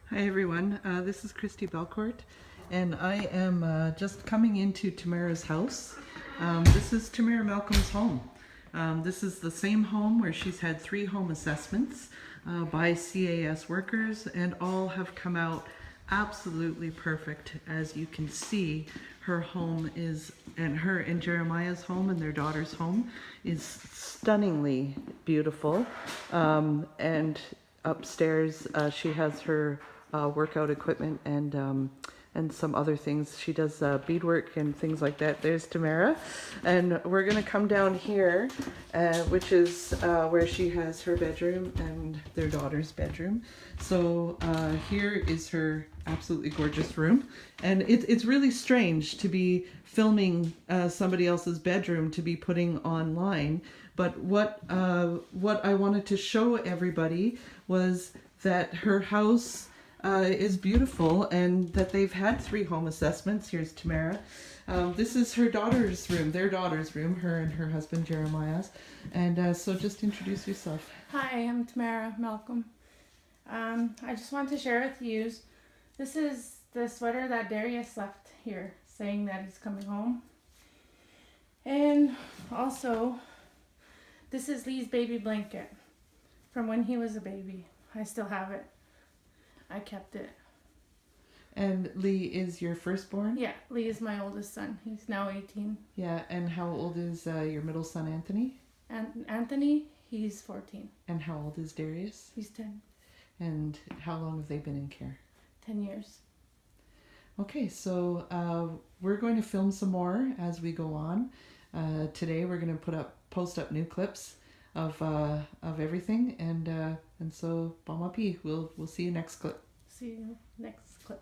Hi everyone, this is Christy Belcourt, and I am just coming into Tamara's house. This is Tamara Malcolm's home. This is the same home where she's had 3 home assessments by CAS workers, and all have come out absolutely perfect. As you can see, her home is, and her and Jeremiah's home and their daughter's home is stunningly beautiful. And upstairs she has her workout equipment and some other things. She does beadwork and things like that. There's Tamara, and we're gonna come down here, which is where she has her bedroom and their daughter's bedroom. So here is her absolutely gorgeous room, and it's really strange to be filming somebody else's bedroom to be putting online. But what I wanted to show everybody was that her house is beautiful, and that they've had 3 home assessments. Here's Tamara. This is her daughter's room, their daughter's room, her and her husband Jeremiah's. And so just introduce yourself. Hi, I'm Tamara Malcolm. I just want to share with you, this is the sweater that Darius left here, saying that he's coming home. And also, this is Lee's baby blanket from when he was a baby. I still have it. I kept it. And Lee is your firstborn? Yeah, Lee is my oldest son. He's now 18. Yeah, and how old is your middle son, Anthony? And Anthony, he's 14. And how old is Darius? He's 10. And how long have they been in care? 10 years. Okay, so we're going to film some more as we go on. Today we're going to post up new clips of everything, and so bon appétit. We'll see you next clip. See you next clip.